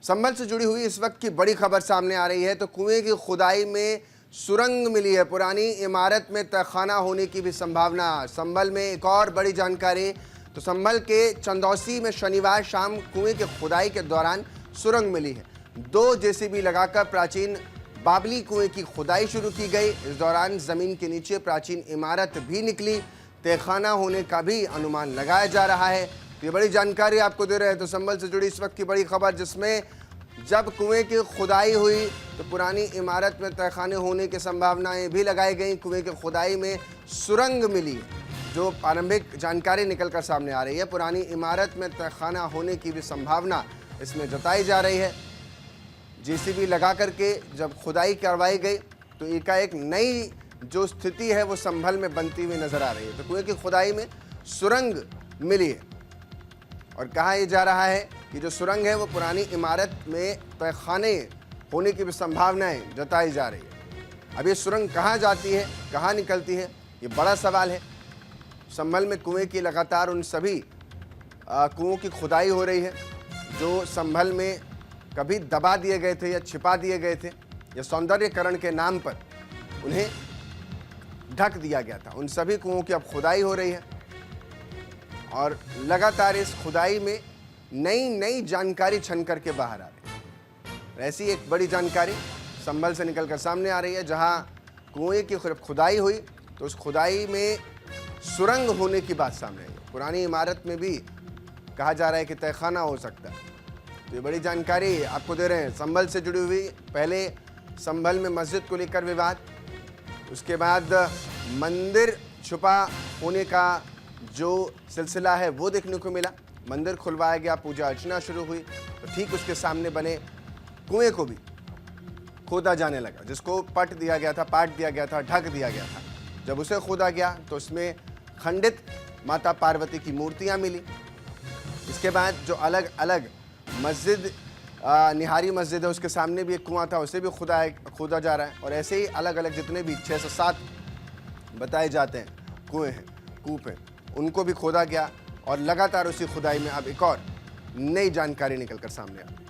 संभल से जुड़ी हुई इस वक्त की बड़ी खबर सामने आ रही है। तो कुएं की खुदाई में सुरंग मिली है, पुरानी इमारत में तहखाना होने की भी संभावना। संभल में एक और बड़ी जानकारी। तो संभल के चंदौसी में शनिवार शाम कुएं की खुदाई के दौरान सुरंग मिली है। 2 जेसीबी लगाकर प्राचीन बाबली कुएं की खुदाई शुरू की गई। इस दौरान जमीन के नीचे प्राचीन इमारत भी निकली। तहखाना होने का भी अनुमान लगाया जा रहा है। तो ये बड़ी जानकारी आपको दे रहे हैं। तो संभल से जुड़ी इस वक्त की बड़ी खबर, जिसमें जब कुएं की खुदाई हुई तो पुरानी इमारत में तहखाने होने की संभावनाएं भी लगाई गई। कुएं की खुदाई में सुरंग मिली, जो प्रारंभिक जानकारी निकलकर सामने आ रही है। पुरानी इमारत में तहखाना होने की भी संभावना इसमें जताई जा रही है। जेसीबी लगा करके जब खुदाई करवाई गई तो एकाएक नई जो स्थिति है वो संभल में बनती हुई नजर आ रही है। तो कुएं की खुदाई में सुरंग मिली है और कहा यह जा रहा है कि जो सुरंग है वो पुरानी इमारत में तहखाने होने की भी संभावनाएं जताई जा रही है। अब ये सुरंग कहाँ जाती है, कहाँ निकलती है, ये बड़ा सवाल है। संभल में कुएं की लगातार उन सभी कुओं की खुदाई हो रही है जो संभल में कभी दबा दिए गए थे या छिपा दिए गए थे या सौंदर्यकरण के नाम पर उन्हें ढक दिया गया था। उन सभी कुओं की अब खुदाई हो रही है और लगातार इस खुदाई में नई जानकारी छन करके बाहर आ रही है। ऐसी एक बड़ी जानकारी संभल से निकलकर सामने आ रही है, जहां कुएं की खुदाई हुई तो उस खुदाई में सुरंग होने की बात सामने आई है। पुरानी इमारत में भी कहा जा रहा है कि तहखाना हो सकता है। तो ये बड़ी जानकारी आपको दे रहे हैं संभल से जुड़ी हुई। पहले संभल में मस्जिद को लेकर विवाद, उसके बाद मंदिर छुपा होने का जो सिलसिला है वो देखने को मिला। मंदिर खुलवाया गया, पूजा अर्चना शुरू हुई तो ठीक उसके सामने बने कुएं को भी खोदा जाने लगा, जिसको पाट दिया गया था, ढक दिया गया था। जब उसे खोदा गया तो उसमें खंडित माता पार्वती की मूर्तियां मिली। इसके बाद जो अलग अलग मस्जिद, निहारी मस्जिद है, उसके सामने भी एक कुआं था, उसे भी खोदा जा रहा है। और ऐसे ही अलग अलग जितने भी 6 से 7 बताए जाते हैं कुएं हैं, कूप हैं, उनको भी खोदा गया। और लगातार उसी खुदाई में अब एक और नई जानकारी निकलकर सामने आ रही है।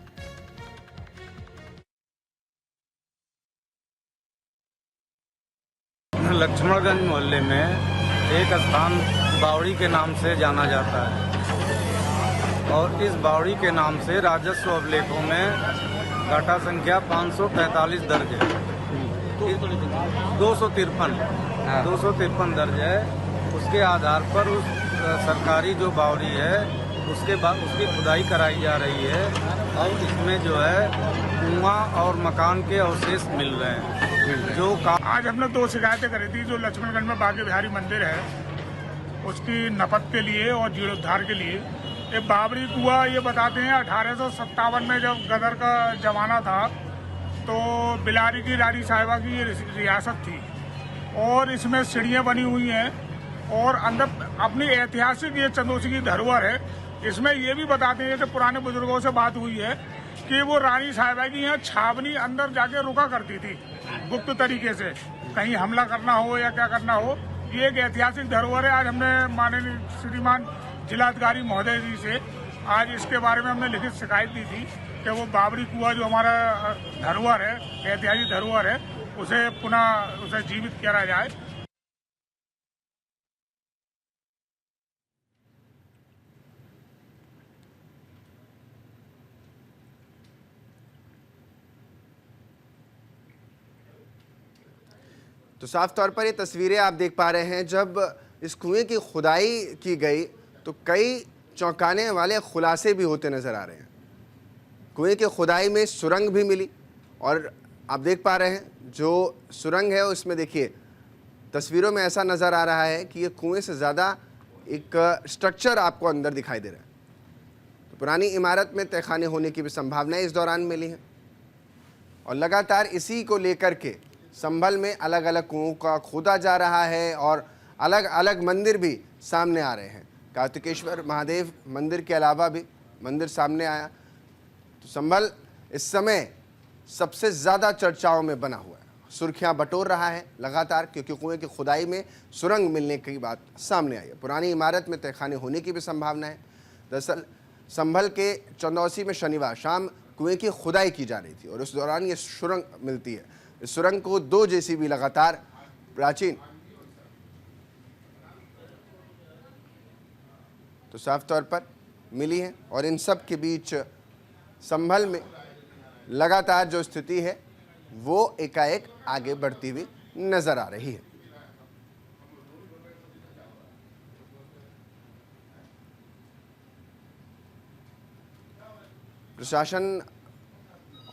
लक्ष्मणगंज मोहल्ले में एक स्थान बावड़ी के नाम से जाना जाता है और इस बावड़ी के नाम से राजस्व अभिलेखों में घाटा संख्या 545 दर्ज है। 253 दर्ज है। उसके आधार पर उस सरकारी जो बावड़ी है उसके बाद उसकी खुदाई कराई जा रही है और इसमें जो है कुआं और मकान के अवशेष मिल रहे हैं। जो आज हमने 2 शिकायतें करी थी। जो लक्ष्मणगंज में बांके बिहारी मंदिर है उसकी नपत के लिए और जीर्णोद्धार के लिए ये बाबरी कुआं, ये बताते हैं 1857 में जब गदर का जमाना था तो बिलारी की रानी साहिबा की ये रियासत थी और इसमें सीढ़ियाँ बनी हुई हैं और अंदर अपनी ऐतिहासिक ये चंदौसी की धरोहर है। इसमें ये भी बताते हैं कि पुराने बुजुर्गों से बात हुई है कि वो रानी साहिबा की यहाँ छावनी अंदर जाके रुका करती थी गुप्त तरीके से, कहीं हमला करना हो या क्या करना हो। ये एक ऐतिहासिक धरोहर है। आज हमने माननीय श्रीमान जिलाधिकारी महोदय जी से आज इसके बारे में हमने लिखित शिकायत दी थी कि वो बाबरी कुआं जो हमारा धरोहर है, ऐतिहासिक धरोहर है, उसे पुनः उसे जीवित किया जाए। तो साफ तौर पर ये तस्वीरें आप देख पा रहे हैं। जब इस कुएं की खुदाई की गई तो कई चौंकाने वाले खुलासे भी होते नजर आ रहे हैं। कुएं की खुदाई में सुरंग भी मिली और आप देख पा रहे हैं जो सुरंग है उसमें देखिए तस्वीरों में ऐसा नज़र आ रहा है कि ये कुएं से ज़्यादा एक स्ट्रक्चर आपको अंदर दिखाई दे रहा है। तो पुरानी इमारत में तहखाने होने की भी संभावनाएं इस दौरान मिली हैं और लगातार इसी को लेकर के संभल में अलग अलग कुओं का खोदा जा रहा है और अलग अलग मंदिर भी सामने आ रहे हैं। कार्तिकेश्वर महादेव मंदिर के अलावा भी मंदिर सामने आया। तो संभल इस समय सबसे ज़्यादा चर्चाओं में बना हुआ है, सुर्खियां बटोर रहा है लगातार, क्योंकि कुएं की खुदाई में सुरंग मिलने की बात सामने आई है। पुरानी इमारत में तहखाने होने की भी संभावना है। दरअसल संभल के चंदौसी में शनिवार शाम कुएं की खुदाई की जा रही थी और उस दौरान ये सुरंग मिलती है। इस सुरंग को 2 जेसीबी लगातार प्राचीन तो साफ तौर पर मिली है और इन सब के बीच संभल में लगातार जो स्थिति है वो एकाएक आगे बढ़ती हुई नजर आ रही है। प्रशासन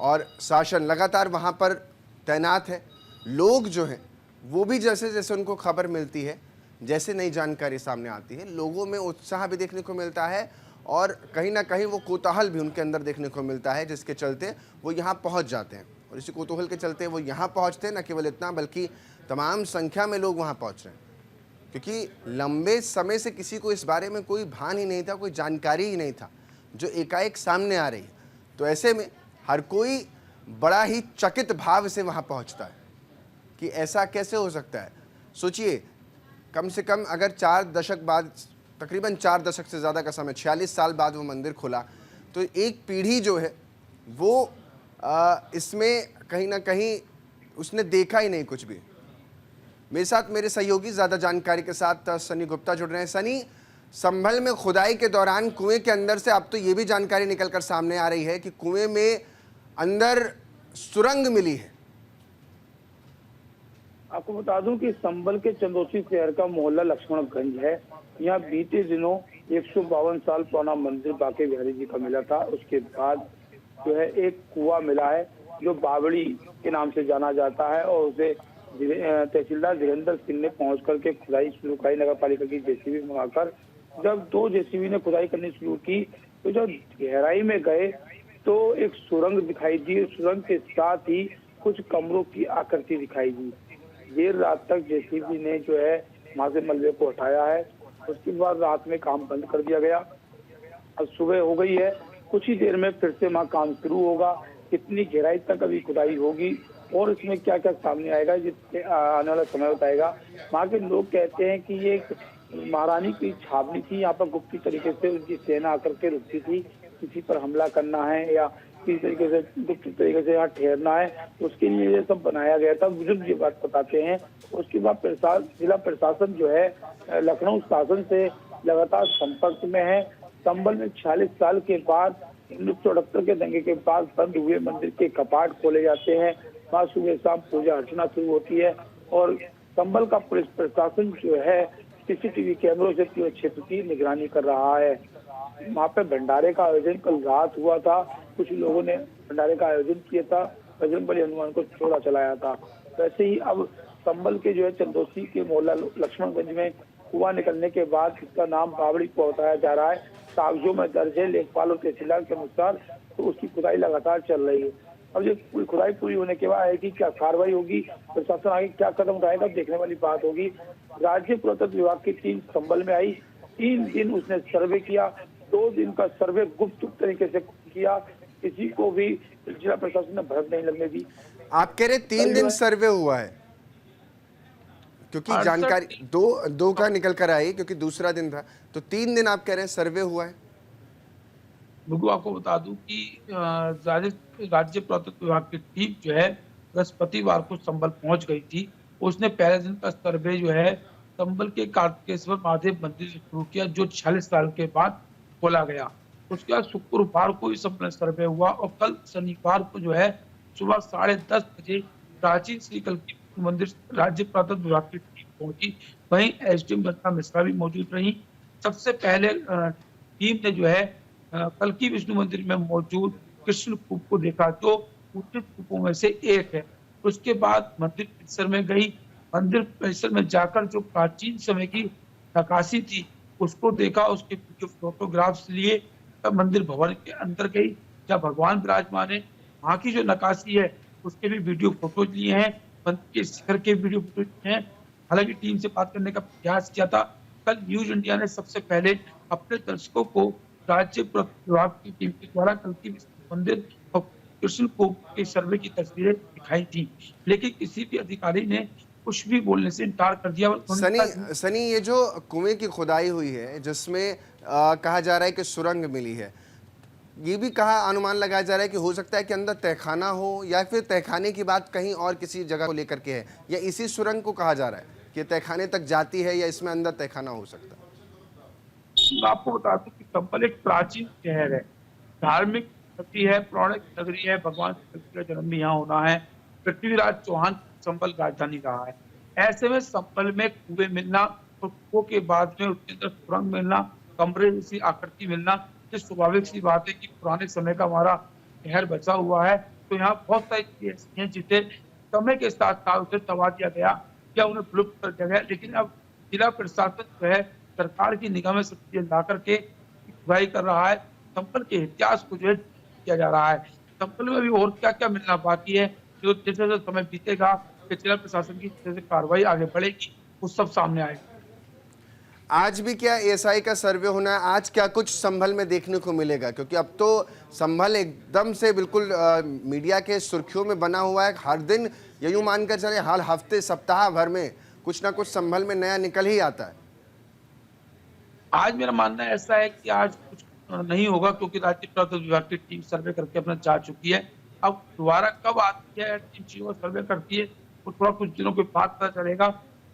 और शासन लगातार वहां पर तैनात है। लोग जो हैं वो भी जैसे जैसे उनको खबर मिलती है, जैसे नई जानकारी सामने आती है, लोगों में उत्साह भी देखने को मिलता है और कहीं ना कहीं वो कौतूहल भी उनके अंदर देखने को मिलता है, जिसके चलते वो यहाँ पहुँच जाते हैं। और इसी कौतूहल के चलते वो यहाँ पहुँचते हैं। न केवल इतना बल्कि तमाम संख्या में लोग वहाँ पहुँच रहे हैं, क्योंकि लंबे समय से किसी को इस बारे में कोई भान ही नहीं था, कोई जानकारी ही नहीं था, जो एकाएक सामने आ रही है। तो ऐसे में हर कोई बड़ा ही चकित भाव से वहाँ पहुँचता है कि ऐसा कैसे हो सकता है। सोचिए, कम से कम अगर 4 दशक बाद, तकरीबन 4 दशक से ज़्यादा का समय, 46 साल बाद वो मंदिर खुला, तो एक पीढ़ी जो है वो इसमें कहीं ना कहीं उसने देखा ही नहीं कुछ भी। मेरे साथ मेरे सहयोगी ज़्यादा जानकारी के साथ सनी गुप्ता जुड़ रहे हैं। सनी, संभल में खुदाई के दौरान कुएं के अंदर से अब तो ये भी जानकारी निकलकर सामने आ रही है कि कुएं में अंदर सुरंग मिली है। आपको बता दूं कि संभल के चंदौसी शहर का मोहल्ला लक्ष्मणगंज है। यहाँ बीते दिनों 152 साल पुराना मंदिर बांके बिहारी जी का मिला था। उसके बाद जो है एक कुआं मिला है जो बावड़ी के नाम से जाना जाता है और उसे तहसीलदार धीरेन्द्र सिंह ने पहुंच करके खुदाई शुरू कराई। नगर पालिका की जेसीबी मंगाकर जब 2 जेसीबी ने खुदाई करनी शुरू की तो जब गहराई में गए तो एक सुरंग दिखाई दी। सुरंग के साथ ही कुछ कमरों की आकृति दिखाई दी। देर रात तक जेसीबी ने जो है वहां से मलबे को हटाया है। उसके बाद रात में काम बंद कर दिया गया। अब सुबह हो गई है, कुछ ही देर में फिर से वहाँ काम शुरू होगा। कितनी गहराई तक अभी खुदाई होगी और इसमें क्या क्या सामने आएगा, जिससे आने वाला समय बताएगा। वहाँ के लोग कहते हैं कि ये एक महारानी की छावनी थी। यहाँ पर गुप्त तरीके से उनकी सेना आकर के रुकती थी। किसी पर हमला करना है या किसी तरीके से गुप्त तरीके से यहाँ ठहरना है, उसके लिए ये सब बनाया गया था। बुजुर्ग ये बात बताते हैं। उसके बाद जिला प्रशासन जो है लखनऊ शासन से लगातार संपर्क में है। संभल में 46 साल के बाद 1978 के दंगे के बाद बंद हुए मंदिर के कपाट खोले जाते हैं। वहाँ सुबह शाम पूजा अर्चना शुरू होती है और संभल का पुलिस प्रशासन जो है सीसीटीवी कैमरों से पूरे क्षेत्र की निगरानी कर रहा है। वहाँ पे भंडारे का आयोजन कल रात हुआ था। कुछ लोगों ने भंडारे का आयोजन किया था, बजरंगबली हनुमान को छोड़ा चलाया था। वैसे ही अब संभल के जो है चंदौसी के मोहल्ला लक्ष्मणगंज में कुआं निकलने के बाद इसका नाम बावड़ी कुआं बताया जा रहा है। कागजों में दर्ज है। लेखपाल और तहसीलदार के अनुसार तो उसकी खुदाई लगातार चल रही है। अब ये खुदाई पूरी होने के बाद आएगी क्या कार्रवाई होगी, प्रशासन आगे क्या कदम उठाएगा, देखने वाली बात होगी। राज्य पुरातत्व विभाग की टीम संभल में आई। 3 दिन उसने सर्वे किया। 2 दिन का सर्वे गुप्त तरीके से किया। किसी को भी जिला प्रशासन ने भड़क नहीं लगने दी। आप कह रहे 3 दिन सर्वे हुआ है, क्योंकि जानकारी दो का निकल कर आई, क्योंकि दूसरा दिन था, तो 3 दिन आप कह रहे हैं सर्वे हुआ है। बिल्कुल, आपको बता दूं कि राज्य पुरातत्व विभाग की टीम जो है बृहस्पतिवार को संभल पहुंच गई थी। उसने पहले दिन का सर्वे जो है संभल के कार्तिकेश्वर महादेव मंदिर से शुरू किया, जो 46 साल के बाद खोला गया। उसके बाद शुक्रवार को इस सर्वे हुआ और कल शनिवार को जो है सुबह 10:30 बजे प्राचीन श्री कल्की मंदिर राज्य पुरातत्व विभाग की टीम पहुंची। वहीं एसडीएम रत्ना मिश्रा भी मौजूद रही। सबसे पहले टीम ने जो है कल्की विष्णु मंदिर में मौजूद कृष्ण कूप को देखा, जो पूजित कूपों में से एक है। उसके बाद मंदिर परिसर में गई। मंदिर परिसर में जाकर जो प्राचीन समय की नक्काशी थी उसको देखा, उसके जो फोटोग्राफ्स लिए। तब मंदिर भवन के अंदर गई, जहाँ भगवान विराजमान है। वहाँ की जो नक्काशी है उसके भी वीडियो फोटोज लिए हैं, मंदिर के शिखर के वीडियो फोटोज लिए हैं। हालांकि टीम से बात करने का प्रयास किया था। कल न्यूज इंडिया ने सबसे पहले अपने दर्शकों को राज्य पुरातत्व विभाग की टीम के द्वारा कल्की मंदिर और कृष्ण कूप के सर्वे की तस्वीरें दिखाई थी, लेकिन किसी भी अधिकारी ने कुछ भी बोलने से इनकार कर दिया। सनी, ये जो कुएं की खुदाई हुई है जिसमें कहा जा रहा है कि सुरंग मिली है, ये भी कहा अनुमान लगाया जा रहा है कि हो सकता है कि अंदर तहखाना हो या फिर तहखाने की बात कहीं और किसी जगह को लेकर के है, या इसी सुरंग को कहा जा रहा है कि तहखाने तक जाती है या इसमें अंदर तहखाना हो सकता है। मैं आपको बता दूं कि संभल एक प्राचीन शहर है, धार्मिक नगरी है, पौराणिक नगरी है, भगवान श्री कृष्ण का जन्म भी यहाँ होना है, पृथ्वीराज चौहान संभल राजधानी रहा है। ऐसे में संभल में कुएं मिलना और कुओं के बाद में उसके अंदर सुरंग मिलना, कमरे जैसी आकृति मिलना, ये स्वाभाविक सी बात है कि पुराने समय का हमारा शहर बचा हुआ है। तो यहाँ बहुत सारी चीजें ऐसी हैं जिसे समय के साथ साथ उसे दबा दिया गया या उन्हें विलुप्त कर दिया गया, लेकिन अब जिला प्रशासन जो है सरकार की निगाह में सब चीजें ला करके खुदाई कर रहा है। संभल के इतिहास को जो है किया जा रहा है। संभल में भी और क्या क्या मिलना बाकी है, जो जैसे जैसे समय बीतेगा जिला प्रशासन की जैसे कार्रवाई आगे बढ़ेगी वो सब सामने आएगा। आज भी क्या एएसआई का सर्वे होना है? आज क्या कुछ संभल में देखने को मिलेगा? क्योंकि अब तो संभल एकदम से बिल्कुल मीडिया के सुर्खियों में बना हुआ है। हर दिन ये यूं मानकर चले, हर हफ्ते सप्ताह भर में कुछ ना कुछ संभल में नया निकल ही आता है। आज मेरा मानना ऐसा है कि आज कुछ नहीं होगा, क्योंकि राज्य प्रौद्योगिकी विभाग की टीम सर्वे करके अपना जा चुकी है। अब दोबारा कब आती है टीम चीजों सर्वे करती है वो थोड़ा कुछ दिनों के बाद पता चलेगा।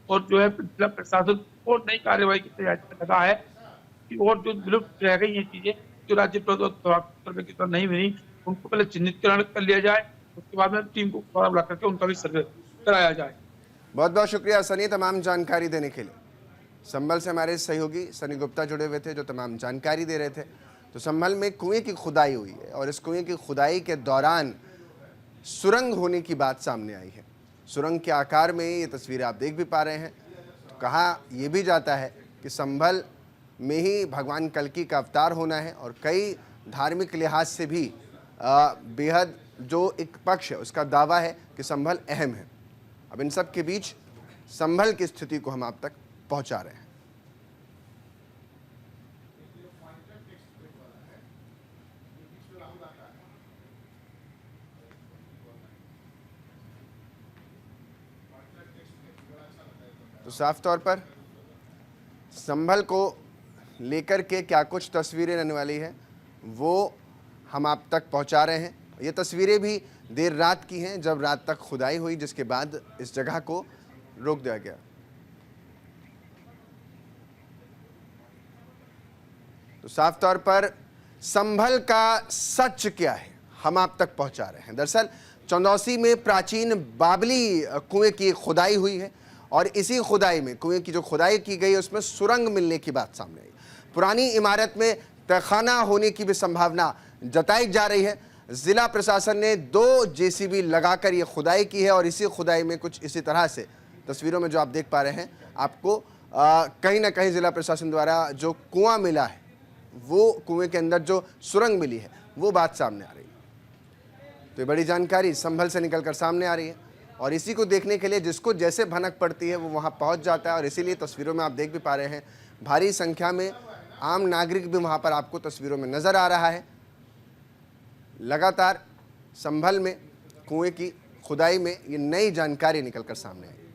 और जो है जिला प्रशासन और नई कार्यवाही की तैयारी में लगा है कि और जो विलुप्त रह गई हैं चीजें जो राज्य प्रौद्योगिकी विभाग सर्वे की तरह नहीं मिली, उनको पहले चिन्हित कर लिया जाए, उसके बाद में टीम को दोबारा बुला करके उनका भी सर्वे कराया जाए। बहुत बहुत शुक्रिया सनी, तमाम जानकारी देने के लिए। संभल से हमारे सहयोगी सनी गुप्ता जुड़े हुए थे जो तमाम जानकारी दे रहे थे। तो संभल में कुएं की खुदाई हुई है और इस कुएं की खुदाई के दौरान सुरंग होने की बात सामने आई है। सुरंग के आकार में ये तस्वीरें आप देख भी पा रहे हैं। तो कहा यह भी जाता है कि संभल में ही भगवान कल्कि का अवतार होना है और कई धार्मिक लिहाज से भी बेहद जो एक पक्ष है उसका दावा है कि संभल अहम है। अब इन सब के बीच संभल की स्थिति को हम आप तक पहुंचा रहे हैं। तो साफ तौर पर संभल को लेकर के क्या कुछ तस्वीरें रहने वाली है वो हम आप तक पहुंचा रहे हैं। ये तस्वीरें भी देर रात की हैं जब रात तक खुदाई हुई, जिसके बाद इस जगह को रोक दिया गया। तो साफ तौर पर संभल का सच क्या है हम आप तक पहुंचा रहे हैं। दरअसल चंदौसी में प्राचीन बाबली कुएं की खुदाई हुई है और इसी खुदाई में कुएं की जो खुदाई की गई उसमें सुरंग मिलने की बात सामने आई। पुरानी इमारत में तहखाना होने की भी संभावना जताई जा रही है। जिला प्रशासन ने 2 जेसीबी लगाकर ये खुदाई की है और इसी खुदाई में कुछ इसी तरह से तस्वीरों में जो आप देख पा रहे हैं आपको कहीं ना कहीं जिला प्रशासन द्वारा जो कुआं मिला है वो कुएं के अंदर जो सुरंग मिली है वो बात सामने आ रही है। तो ये बड़ी जानकारी संभल से निकलकर सामने आ रही है और इसी को देखने के लिए जिसको जैसे भनक पड़ती है वो वहाँ पहुँच जाता है। और इसीलिए तस्वीरों में आप देख भी पा रहे हैं भारी संख्या में आम नागरिक भी वहाँ पर आपको तस्वीरों में नज़र आ रहा है। लगातार संभल में कुएं की खुदाई में ये नई जानकारी निकलकर सामने आई।